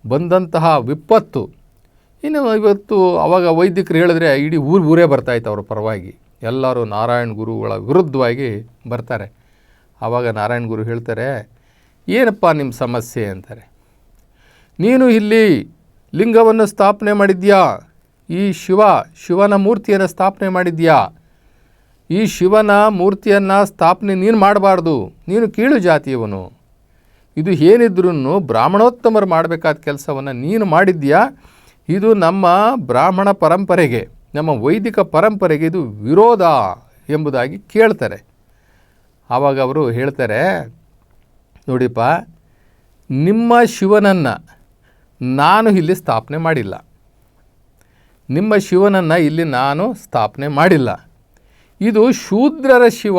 ಬಂದಂತಹ ವಿಪತ್ತು, ಇನ್ನು ಇವತ್ತು ಆವಾಗ ವೈದಿಕರು ಹೇಳಿದ್ರೆ ಇಡೀ ಊರೇ ಬರ್ತಾಯಿತ್ತು ಅವರ ಪರವಾಗಿ. ಎಲ್ಲರೂ ನಾರಾಯಣ ಗುರುಗಳ ವಿರುದ್ಧವಾಗಿ ಬರ್ತಾರೆ. ಆವಾಗ ನಾರಾಯಣ ಗುರು ಹೇಳ್ತಾರೆ, ಏನಪ್ಪ ನಿಮ್ಮ ಸಮಸ್ಯೆ ಅಂತಾರೆ. ನೀನು ಇಲ್ಲಿ ಲಿಂಗವನ್ನು ಸ್ಥಾಪನೆ ಮಾಡಿದ್ಯಾ, ಈ ಶಿವನ ಮೂರ್ತಿಯನ್ನು ಸ್ಥಾಪನೆ ಮಾಡಿದ್ಯಾ. ಈ ಶಿವನ ಮೂರ್ತಿಯನ್ನು ಸ್ಥಾಪನೆ ನೀನು ಮಾಡಬಾರ್ದು, ನೀನು ಕೀಳು ಜಾತಿಯವನು. ಇದು ಏನಿದ್ರೂ ಬ್ರಾಹ್ಮಣೋತ್ತಮರು ಮಾಡಬೇಕಾದ ಕೆಲಸವನ್ನು ನೀನು ಮಾಡಿದ್ಯಾ. ಇದು ನಮ್ಮ ಬ್ರಾಹ್ಮಣ ಪರಂಪರೆಗೆ, ನಮ್ಮ ವೈದಿಕ ಪರಂಪರೆಗೆ ಇದು ವಿರೋಧ ಎಂಬುದಾಗಿ ಕೇಳ್ತಾರೆ. ಆವಾಗ ಅವರು ಹೇಳ್ತಾರೆ, ನೋಡಿಪ್ಪ, ನಿಮ್ಮ ಶಿವನನ್ನು ನಾನು ಇಲ್ಲಿ ಸ್ಥಾಪನೆ ಮಾಡಿಲ್ಲ. ನಿಮ್ಮ ಶಿವನನ್ನು ಇಲ್ಲಿ ನಾನು ಸ್ಥಾಪನೆ ಮಾಡಿಲ್ಲ. ಇದು ಶೂದ್ರರ ಶಿವ,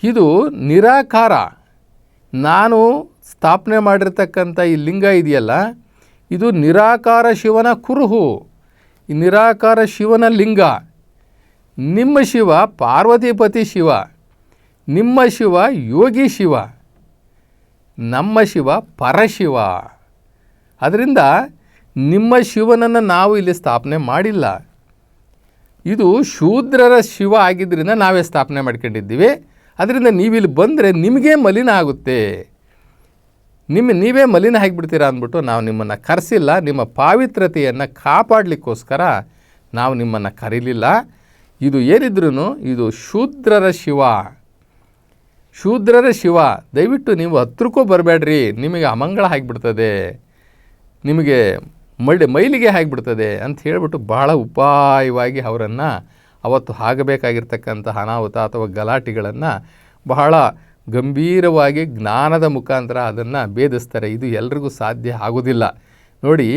ಇದು ನಿರಾಕಾರ. ನಾನು ಸ್ಥಾಪನೆ ಮಾಡಿರ್ತಕ್ಕಂಥ ಈ ಲಿಂಗ ಇದೆಯಲ್ಲ, ಇದು ನಿರಾಕಾರ ಶಿವನ ಕುರುಹು, ಈ ನಿರಾಕಾರ ಶಿವನ ಲಿಂಗ. ನಿಮ್ಮ ಶಿವ ಪಾರ್ವತಿಪತಿ ಶಿವ, ನಿಮ್ಮ ಶಿವ ಯೋಗಿ ಶಿವ, ನಮ್ಮ ಶಿವ ಪರಶಿವ. ಅದರಿಂದ ನಿಮ್ಮ ಶಿವನನ್ನು ನಾವು ಇಲ್ಲಿ ಸ್ಥಾಪನೆ ಮಾಡಿಲ್ಲ. ಇದು ಶೂದ್ರರ ಶಿವ ಆಗಿದ್ದರಿಂದ ನಾವೇ ಸ್ಥಾಪನೆ ಮಾಡ್ಕೊಂಡಿದ್ದೀವಿ. ಅದರಿಂದ ನೀವಿಲ್ಲಿ ಬಂದರೆ ನಿಮಗೇ ಮಲಿನ ಆಗುತ್ತೆ, ನೀವೇ ಮಲಿನ ಆಗಿಬಿಡ್ತೀರಾ ಅಂದ್ಬಿಟ್ಟು ನಾವು ನಿಮ್ಮನ್ನು ಕರೆಸಿಲ್ಲ. ನಿಮ್ಮ ಪಾವಿತ್ರತೆಯನ್ನು ಕಾಪಾಡಲಿಕ್ಕೋಸ್ಕರ ನಾವು ನಿಮ್ಮನ್ನು ಕರೀಲಿಲ್ಲ. ಇದು ಏನಿದ್ರೂ ಇದು ಶೂದ್ರರ ಶಿವ. ದಯವಿಟ್ಟು ನೀವು ಹತ್ರಕ್ಕೂ ಬರಬೇಡ್ರಿ, ನಿಮಗೆ ಅಮಂಗಳ ಆಗಿಬಿಡ್ತದೆ, ನಿಮಗೆ ಮೈಲಿಗೆ ಆಗಿಬಿಡ್ತದೆ ಅಂತ ಹೇಳಿಬಿಟ್ಟು ಬಹಳ ಉಪಾಯವಾಗಿ ಅವರನ್ನು ಅವತ್ತು ಆಗಬೇಕಾಗಿರ್ತಕ್ಕಂಥ ಅನಾಹುತ ಅಥವಾ ಗಲಾಟೆಗಳನ್ನು ಬಹಳ ಗಂಭೀರವಾಗಿ ಜ್ಞಾನದ ಮುಖಾಂತರ ಅದನ್ನು ಭೇದಿಸ್ತಾರೆ. ಇದು ಎಲ್ರಿಗೂ ಸಾಧ್ಯ ಆಗೋದಿಲ್ಲ. ನೋಡಿ,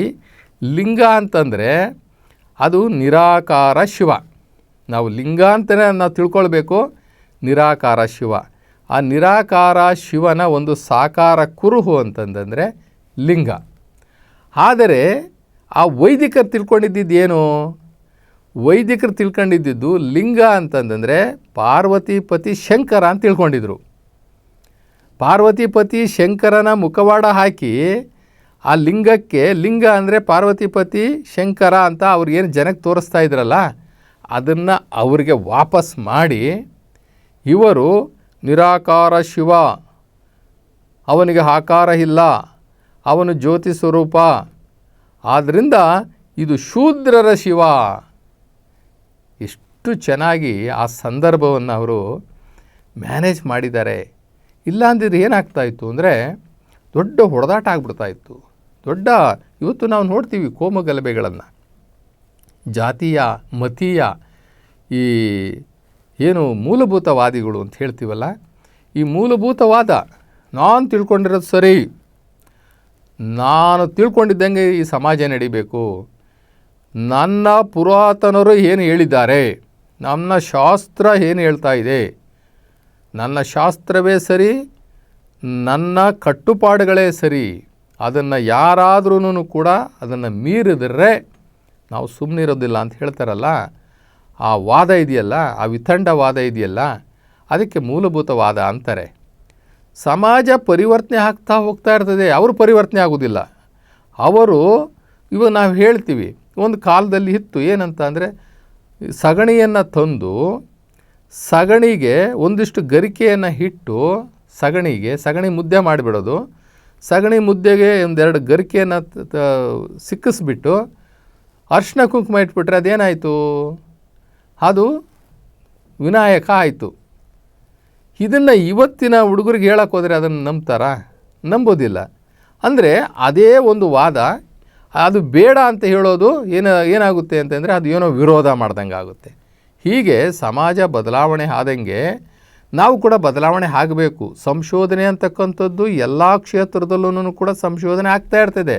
ಲಿಂಗ ಅಂತಂದರೆ ಅದು ನಿರಾಕಾರ ಶಿವ. ನಾವು ಲಿಂಗ ಅಂತಲೇ ನಾವು ತಿಳ್ಕೊಳ್ಬೇಕು, ನಿರಾಕಾರ ಶಿವ. ಆ ನಿರಾಕಾರ ಶಿವನ ಒಂದು ಸಾಕಾರ ಕುರುಹು ಅಂತಂದರೆ ಲಿಂಗ. ಆದರೆ ಆ ವೈದಿಕರು ತಿಳ್ಕೊಂಡಿದ್ದೇನು? ವೈದಿಕರು ತಿಳ್ಕೊಂಡಿದ್ದು ಲಿಂಗ ಅಂತಂದರೆ ಪಾರ್ವತಿಪತಿ ಶಂಕರ ಅಂತ ತಿಳ್ಕೊಂಡಿದ್ರು. ಪಾರ್ವತಿಪತಿ ಶಂಕರನ ಮುಖವಾಡ ಹಾಕಿ ಆ ಲಿಂಗಕ್ಕೆ, ಲಿಂಗ ಅಂದರೆ ಪಾರ್ವತಿಪತಿ ಶಂಕರ ಅಂತ ಅವ್ರಿಗೇನು ಜನಕ್ಕೆ ತೋರಿಸ್ತಾ ಇದ್ರಲ್ಲ, ಅದನ್ನು ಅವರಿಗೆ ವಾಪಸ್ ಮಾಡಿ ಇವರು ನಿರಾಕಾರ ಶಿವ, ಅವನಿಗೆ ಆಕಾರ ಇಲ್ಲ, ಅವನು ಜ್ಯೋತಿ ಸ್ವರೂಪ, ಆದ್ದರಿಂದ ಇದು ಶೂದ್ರರ ಶಿವ. ಎಷ್ಟು ಚೆನ್ನಾಗಿ ಆ ಸಂದರ್ಭವನ್ನು ಅವರು ಮ್ಯಾನೇಜ್ ಮಾಡಿದ್ದಾರೆ. ಇಲ್ಲ ಅಂದಿದ್ರೆ ಏನಾಗ್ತಾಯಿತ್ತು ಅಂದರೆ ದೊಡ್ಡ ಹೊಡೆದಾಟ ಆಗ್ಬಿಡ್ತಾಯಿತ್ತು. ಇವತ್ತು ನಾವು ನೋಡ್ತೀವಿ ಕೋಮುಗಲಭೆಗಳನ್ನು, ಜಾತೀಯ ಮತೀಯ ಈ ಏನು ಮೂಲಭೂತವಾದಿಗಳು ಅಂತ ಹೇಳ್ತೀವಲ್ಲ, ಈ ಮೂಲಭೂತವಾದ ನಾನು ತಿಳ್ಕೊಂಡಿರೋದು ಸರಿ, ನಾನು ತಿಳ್ಕೊಂಡಿದ್ದಂಗೆ ಈ ಸಮಾಜ ನಡಿಬೇಕು, ನನ್ನ ಪುರಾತನರು ಏನು ಹೇಳಿದ್ದಾರೆ, ನನ್ನ ಶಾಸ್ತ್ರ ಏನು ಹೇಳ್ತಾ ಇದೆ, ನನ್ನ ಶಾಸ್ತ್ರವೇ ಸರಿ, ನನ್ನ ಕಟ್ಟುಪಾಡುಗಳೇ ಸರಿ, ಅದನ್ನು ಯಾರಾದ್ರೂ ಕೂಡ ಅದನ್ನು ಮೀರಿದರೆ ನಾವು ಸುಮ್ಮನಿರೋದಿಲ್ಲ ಅಂತ ಹೇಳ್ತಾರಲ್ಲ, ಆ ವಾದ ಇದೆಯಲ್ಲ, ಆ ವಿತಂಡವಾದ ಇದೆಯಲ್ಲ, ಅದಕ್ಕೆ ಮೂಲಭೂತವಾದ ಅಂತಾರೆ. ಸಮಾಜ ಪರಿವರ್ತನೆ ಆಗ್ತಾ ಹೋಗ್ತಾ ಇರ್ತದೆ, ಅವರು ಪರಿವರ್ತನೆ ಆಗೋದಿಲ್ಲ. ಇವಾಗ ನಾವು ಹೇಳ್ತೀವಿ, ಒಂದು ಕಾಲದಲ್ಲಿ ಇತ್ತು ಏನಂತ ಅಂದರೆ, ಸಗಣಿಯನ್ನು ತಂದು ಸಗಣಿಗೆ ಒಂದಿಷ್ಟು ಗರಿಕೆಯನ್ನು ಇಟ್ಟು ಸಗಣಿ ಮುದ್ದೆ ಮಾಡಿಬಿಡೋದು, ಸಗಣಿ ಮುದ್ದೆಗೆ ಒಂದೆರಡು ಗರಿಕೆಯನ್ನು ಸಿಕ್ಕಿಸ್ಬಿಟ್ಟು ಅರ್ಶಿನ ಕುಂಕುಮ ಇಟ್ಬಿಟ್ರೆ ಅದೇನಾಯಿತು, ಅದು ವಿನಾಯಕ ಆಯಿತು. ಇದನ್ನು ಇವತ್ತಿನ ಹುಡುಗರಿಗೆ ಹೇಳಕ್ಕೆ ಹೋದರೆ ಅದನ್ನು ನಂಬ್ತಾರಾ? ನಂಬೋದಿಲ್ಲ. ಅಂದರೆ ಅದೇ ಒಂದು ವಾದ, ಅದು ಬೇಡ ಅಂತ ಹೇಳೋದು ಏನಾಗುತ್ತೆ ಅಂತಂದರೆ ಅದು ಏನೋ ವಿರೋಧ ಮಾಡ್ದಂಗೆ ಆಗುತ್ತೆ. ಹೀಗೆ ಸಮಾಜ ಬದಲಾವಣೆ ಆದಂಗೆ ನಾವು ಕೂಡ ಬದಲಾವಣೆ ಆಗಬೇಕು. ಸಂಶೋಧನೆ ಅಂತಕ್ಕಂಥದ್ದು ಎಲ್ಲ ಕ್ಷೇತ್ರದಲ್ಲೂ ಕೂಡ ಸಂಶೋಧನೆ ಆಗ್ತಾ ಇರ್ತದೆ.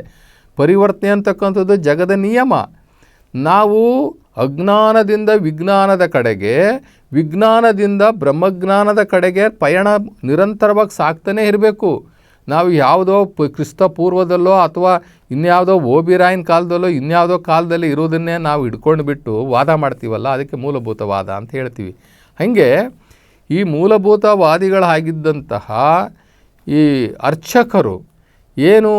ಪರಿವರ್ತನೆ ಅಂತಕ್ಕಂಥದ್ದು ಜಗದ ನಿಯಮ. ನಾವು ಅಜ್ಞಾನದಿಂದ ವಿಜ್ಞಾನದ ಕಡೆಗೆ, ವಿಜ್ಞಾನದಿಂದ ಬ್ರಹ್ಮಜ್ಞಾನದ ಕಡೆಗೆ ಪಯಣ ನಿರಂತರವಾಗಿ ಸಾಕ್ತಾನೇ ಇರಬೇಕು. ನಾವು ಯಾವುದೋ ಕ್ರಿಸ್ತ ಪೂರ್ವದಲ್ಲೋ ಅಥವಾ ಇನ್ಯಾವುದೋ ಓಬಿರಾಯನ್ ಕಾಲದಲ್ಲೋ ಇನ್ಯಾವುದೋ ಕಾಲದಲ್ಲಿ ಇರೋದನ್ನೇ ನಾವು ಹಿಡ್ಕೊಂಡು ಬಿಟ್ಟು ವಾದ ಮಾಡ್ತೀವಲ್ಲ, ಅದಕ್ಕೆ ಮೂಲಭೂತವಾದ ಅಂತ ಹೇಳ್ತೀವಿ. ಹಾಗೆ ಈ ಮೂಲಭೂತವಾದಿಗಳಾಗಿದ್ದಂತಹ ಈ ಅರ್ಚಕರು ಏನು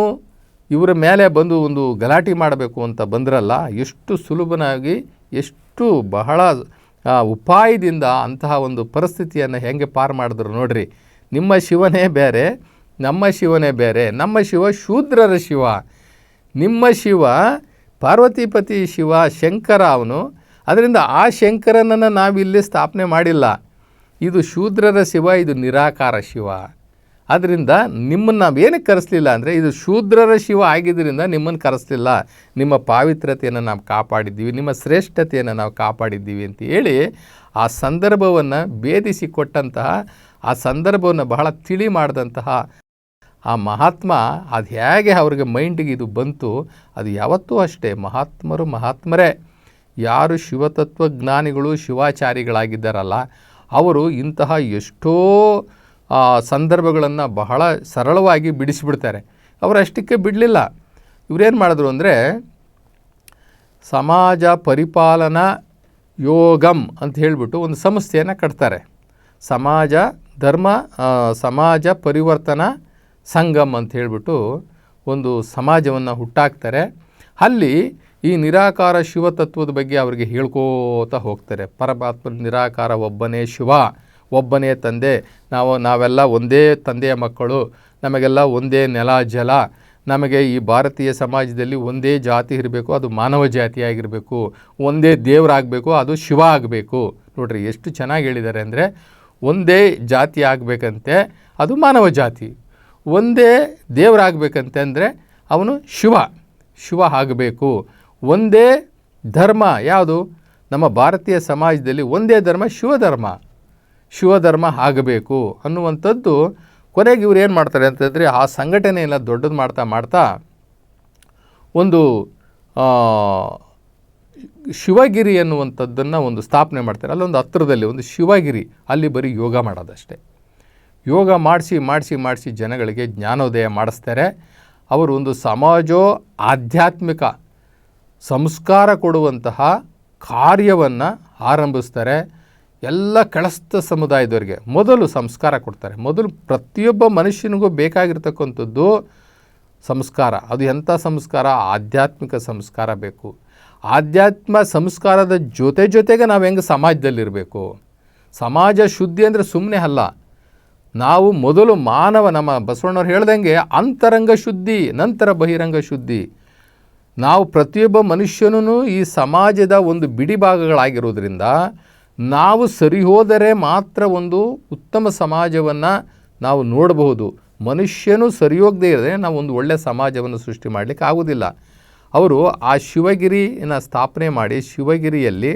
ಇವರ ಮೇಲೆ ಬಂದು ಒಂದು ಗಲಾಟೆ ಮಾಡಬೇಕು ಅಂತ ಬಂದ್ರಲ್ಲ, ಎಷ್ಟು ಸುಲಭನಾಗಿ, ಎಷ್ಟು ಬಹಳ ಉಪಾಯದಿಂದ ಅಂತಹ ಒಂದು ಪರಿಸ್ಥಿತಿಯನ್ನು ಹೆಂಗೆ ಪಾರು ಮಾಡಿದ್ರು ನೋಡ್ರಿ. ನಿಮ್ಮ ಶಿವನೇ ಬೇರೆ, ನಮ್ಮ ಶಿವನೇ ಬೇರೆ. ನಮ್ಮ ಶಿವ ಶೂದ್ರರ ಶಿವ, ನಿಮ್ಮ ಶಿವ ಪಾರ್ವತಿಪತಿ ಶಿವ ಶಂಕರ ಅವನು. ಅದರಿಂದ ಆ ಶಂಕರನನ್ನು ನಾವಿಲ್ಲಿ ಸ್ಥಾಪನೆ ಮಾಡಿಲ್ಲ. ಇದು ಶೂದ್ರರ ಶಿವ, ಇದು ನಿರಾಕಾರ ಶಿವ. ಆದ್ದರಿಂದ ನಿಮ್ಮನ್ನು ನಾವು ಏನಕ್ಕೆ ಕರೆಸಲಿಲ್ಲ ಅಂದರೆ, ಇದು ಶೂದ್ರರ ಶಿವ ಆಗಿದ್ದರಿಂದ ನಿಮ್ಮನ್ನು ಕರೆಸಲಿಲ್ಲ. ನಿಮ್ಮ ಪಾವಿತ್ರತೆಯನ್ನು ನಾವು ಕಾಪಾಡಿದ್ದೀವಿ, ನಿಮ್ಮ ಶ್ರೇಷ್ಠತೆಯನ್ನು ನಾವು ಕಾಪಾಡಿದ್ದೀವಿ ಅಂತ ಹೇಳಿ ಆ ಸಂದರ್ಭವನ್ನು ಭೇದಿಸಿಕೊಟ್ಟಂತಹ, ಆ ಸಂದರ್ಭವನ್ನು ಬಹಳ ತಿಳಿ ಮಾಡಿದಂತಹ ಆ ಮಹಾತ್ಮ, ಅದು ಹೇಗೆ ಅವ್ರಿಗೆ ಮೈಂಡಿಗೆ ಇದು ಬಂತು, ಅದು ಯಾವತ್ತೂ ಅಷ್ಟೇ. ಮಹಾತ್ಮರೇ ಯಾರು ಶಿವತತ್ವಜ್ಞಾನಿಗಳು, ಶಿವಾಚಾರಿಗಳಾಗಿದ್ದಾರಲ್ಲ, ಅವರು ಇಂತಹ ಎಷ್ಟೋ ಸಂದರ್ಭಗಳನ್ನು ಬಹಳ ಸರಳವಾಗಿ ಬಿಡಿಸಿಬಿಡ್ತಾರೆ. ಅವರು ಅಷ್ಟಕ್ಕೆ ಬಿಡಲಿಲ್ಲ. ಇವರೇನು ಮಾಡಿದ್ರು ಅಂದರೆ, ಸಮಾಜ ಪರಿಪಾಲನಾ ಯೋಗಂ ಅಂತ ಹೇಳಿಬಿಟ್ಟು ಒಂದು ಸಂಸ್ಥೆಯನ್ನು ಕಟ್ತಾರೆ. ಸಮಾಜ ಪರಿವರ್ತನಾ ಸಂಗಮ್ ಅಂತ ಹೇಳಿಬಿಟ್ಟು ಒಂದು ಸಮಾಜವನ್ನು ಹುಟ್ಟಾಕ್ತಾರೆ. ಅಲ್ಲಿ ಈ ನಿರಾಕಾರ ಶಿವತತ್ವದ ಬಗ್ಗೆ ಅವರಿಗೆ ಹೇಳ್ಕೋತಾ ಹೋಗ್ತಾರೆ. ಪರಮಾತ್ಮ ನಿರಾಕಾರ, ಒಬ್ಬನೇ ಶಿವ, ಒಬ್ಬನೇ ತಂದೆ, ನಾವೆಲ್ಲ ಒಂದೇ ತಂದೆಯ ಮಕ್ಕಳು, ನಮಗೆಲ್ಲ ಒಂದೇ ನೆಲ ಜಲ, ನಮಗೆ ಈ ಭಾರತೀಯ ಸಮಾಜದಲ್ಲಿ ಒಂದೇ ಜಾತಿ ಇರಬೇಕು, ಅದು ಮಾನವ ಜಾತಿಯಾಗಿರಬೇಕು, ಒಂದೇ ದೇವರಾಗಬೇಕು, ಅದು ಶಿವ ಆಗಬೇಕು. ನೋಡ್ರಿ ಎಷ್ಟು ಚೆನ್ನಾಗಿ ಹೇಳಿದ್ದಾರೆ ಅಂದರೆ, ಒಂದೇ ಜಾತಿ ಆಗಬೇಕಂತೆ ಅದು ಮಾನವ ಜಾತಿ, ಒಂದೇ ದೇವರಾಗಬೇಕಂತಂದರೆ ಅವನು ಶಿವ ಆಗಬೇಕು, ಒಂದೇ ಧರ್ಮ ಯಾವುದು, ನಮ್ಮ ಭಾರತೀಯ ಸಮಾಜದಲ್ಲಿ ಒಂದೇ ಧರ್ಮ ಶಿವಧರ್ಮ ಆಗಬೇಕು ಅನ್ನುವಂಥದ್ದು. ಕೊನೆಗೆ ಇವ್ರು ಏನು ಮಾಡ್ತಾರೆ ಅಂತಂದರೆ, ಆ ಸಂಘಟನೆಯೆಲ್ಲ ದೊಡ್ಡದು ಮಾಡ್ತಾ ಒಂದು ಶಿವಗಿರಿ ಅನ್ನುವಂಥದ್ದನ್ನು ಒಂದು ಸ್ಥಾಪನೆ ಮಾಡ್ತಾರೆ. ಅಲ್ಲೊಂದು ಹತ್ತಿರದಲ್ಲಿ ಒಂದು ಶಿವಗಿರಿ, ಅಲ್ಲಿ ಬರೀ ಯೋಗ ಮಾಡೋದಷ್ಟೇ. ಯೋಗ ಮಾಡಿಸಿ ಜನಗಳಿಗೆ ಜ್ಞಾನೋದಯ ಮಾಡಿಸ್ತಾರೆ. ಅವರು ಒಂದು ಆಧ್ಯಾತ್ಮಿಕ ಸಂಸ್ಕಾರ ಕೊಡುವಂತಹ ಕಾರ್ಯವನ್ನು ಆರಂಭಿಸ್ತಾರೆ. ಎಲ್ಲ ಕೆಳಸ್ಥ ಸಮುದಾಯದವರಿಗೆ ಮೊದಲು ಸಂಸ್ಕಾರ ಕೊಡ್ತಾರೆ. ಮೊದಲು ಪ್ರತಿಯೊಬ್ಬ ಮನುಷ್ಯನಿಗೂ ಬೇಕಾಗಿರ್ತಕ್ಕಂಥದ್ದು ಸಂಸ್ಕಾರ. ಅದು ಎಂಥ ಸಂಸ್ಕಾರ? ಆಧ್ಯಾತ್ಮಿಕ ಸಂಸ್ಕಾರ ಬೇಕು. ಆಧ್ಯಾತ್ಮ ಸಂಸ್ಕಾರದ ಜೊತೆಗೆ ನಾವು ಹೆಂಗೆ ಸಮಾಜದಲ್ಲಿರಬೇಕು. ಸಮಾಜ ಶುದ್ಧಿ ಅಂದರೆ ಸುಮ್ಮನೆ ಅಲ್ಲ. ನಾವು ಮೊದಲು ನಮ್ಮ ಬಸವಣ್ಣವ್ರು ಹೇಳ್ದಂಗೆ ಅಂತರಂಗ ಶುದ್ಧಿ, ನಂತರ ಬಹಿರಂಗ ಶುದ್ಧಿ. ನಾವು ಪ್ರತಿಯೊಬ್ಬ ಮನುಷ್ಯನೂ ಈ ಸಮಾಜದ ಒಂದು ಬಿಡಿ ಭಾಗಗಳಾಗಿರೋದ್ರಿಂದ ನಾವು ಸರಿ ಹೋದರೆ ಮಾತ್ರ ಒಂದು ಉತ್ತಮ ಸಮಾಜವನ್ನು ನಾವು ನೋಡಬಹುದು. ಮನುಷ್ಯನು ಸರಿಯೋಗದೇ ಇರದೆ ನಾವು ಒಂದು ಒಳ್ಳೆಯ ಸಮಾಜವನ್ನು ಸೃಷ್ಟಿ ಮಾಡಲಿಕ್ಕೆ ಆಗೋದಿಲ್ಲ. ಅವರು ಆ ಶಿವಗಿರಿನ ಸ್ಥಾಪನೆ ಮಾಡಿ ಶಿವಗಿರಿಯಲ್ಲಿ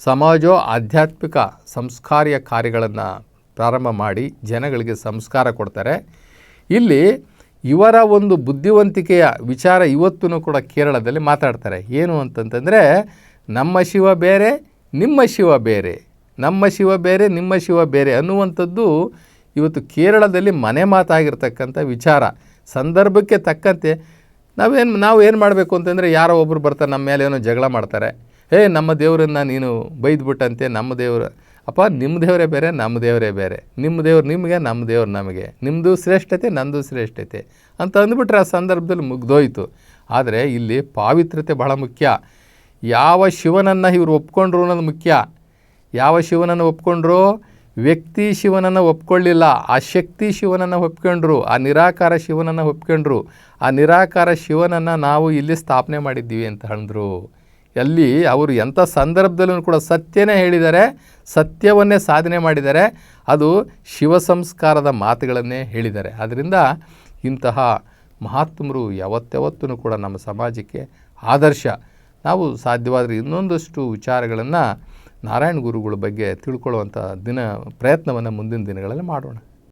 ಸಮಾಜೋ ಆಧ್ಯಾತ್ಮಿಕ ಸಂಸ್ಕಾರ್ಯ ಕಾರ್ಯಗಳನ್ನು ಪ್ರಾರಂಭ ಮಾಡಿ ಜನಗಳಿಗೆ ಸಂಸ್ಕಾರ ಕೊಡ್ತಾರೆ. ಇಲ್ಲಿ ಇವರ ಒಂದು ಬುದ್ಧಿವಂತಿಕೆಯ ವಿಚಾರ ಇವತ್ತೂ ಕೂಡ ಕೇರಳದಲ್ಲಿ ಮಾತಾಡ್ತಾರೆ. ಏನು ಅಂತಂತಂದರೆ, ನಮ್ಮ ಶಿವ ಬೇರೆ, ನಿಮ್ಮ ಶಿವ ಬೇರೆ, ನಮ್ಮ ಶಿವ ಬೇರೆ, ನಿಮ್ಮ ಶಿವ ಬೇರೆ ಅನ್ನುವಂಥದ್ದು ಇವತ್ತು ಕೇರಳದಲ್ಲಿ ಮನೆ ಮಾತಾಗಿರ್ತಕ್ಕಂಥ ವಿಚಾರ. ಸಂದರ್ಭಕ್ಕೆ ತಕ್ಕಂತೆ ನಾವು ಏನು ಮಾಡಬೇಕು ಅಂತಂದರೆ, ಯಾರೋ ಒಬ್ಬರು ಬರ್ತಾರೆ ನಮ್ಮ ಮೇಲೆ ಏನೋ ಜಗಳ ಮಾಡ್ತಾರೆ. ನಮ್ಮ ದೇವರನ್ನು ನೀನು ಬೈದ್ಬಿಟ್ಟಂತೆ, ನಮ್ಮ ದೇವರು ಅಪ್ಪ, ನಿಮ್ಮ ದೇವರೇ ಬೇರೆ, ನಮ್ಮ ದೇವರೇ ಬೇರೆ, ನಿಮ್ಮ ದೇವ್ರು ನಿಮಗೆ, ನಮ್ಮ ದೇವ್ರು ನಮಗೆ, ನಿಮ್ಮದು ಶ್ರೇಷ್ಠತೆ, ನಂದು ಶ್ರೇಷ್ಠತೆ ಅಂತ ಅಂದ್ಬಿಟ್ರೆ ಆ ಸಂದರ್ಭದಲ್ಲಿ ಮುಗ್ದೋಯ್ತು. ಆದರೆ ಇಲ್ಲಿ ಪಾವಿತ್ರ್ಯತೆ ಬಹಳ ಮುಖ್ಯ. ಯಾವ ಶಿವನನ್ನು ಇವರು ಒಪ್ಕೊಂಡ್ರು ಅನ್ನೋದು ಮುಖ್ಯ. ಯಾವ ಶಿವನನ್ನು ಒಪ್ಕೊಂಡ್ರು? ವ್ಯಕ್ತಿ ಶಿವನನ್ನು ಒಪ್ಕೊಳ್ಳಿಲ್ಲ, ಆ ಶಕ್ತಿ ಶಿವನನ್ನು ಒಪ್ಕೊಂಡ್ರು, ಆ ನಿರಾಕಾರ ಶಿವನನ್ನು ಒಪ್ಕೊಂಡ್ರು. ಆ ನಿರಾಕಾರ ಶಿವನನ್ನು ನಾವು ಇಲ್ಲಿ ಸ್ಥಾಪನೆ ಮಾಡಿದ್ದೀವಿ ಅಂತ ಹೇಳಿದ್ರು. ಅಲ್ಲಿ ಅವರು ಎಂಥ ಸಂದರ್ಭದಲ್ಲೂ ಕೂಡ ಸತ್ಯನೇ ಹೇಳಿದ್ದಾರೆ, ಸತ್ಯವನ್ನೇ ಸಾಧನೆ ಮಾಡಿದ್ದಾರೆ. ಅದು ಶಿವ ಸಂಸ್ಕಾರದ ಮಾತುಗಳನ್ನೇ ಹೇಳಿದ್ದಾರೆ. ಆದ್ದರಿಂದ ಇಂತಹ ಮಹಾತ್ಮರು ಯಾವತ್ತೂ ಕೂಡ ನಮ್ಮ ಸಮಾಜಕ್ಕೆ ಆದರ್ಶ. ನಾವು ಸಾಧ್ಯವಾದರೆ ಇನ್ನೊಂದಷ್ಟು ವಿಚಾರಗಳನ್ನು ನಾರಾಯಣ ಗುರುಗಳ ಬಗ್ಗೆ ತಿಳ್ಕೊಳ್ಳುವಂಥ ಪ್ರಯತ್ನವನ್ನು ಮುಂದಿನ ದಿನಗಳಲ್ಲಿ ಮಾಡೋಣ.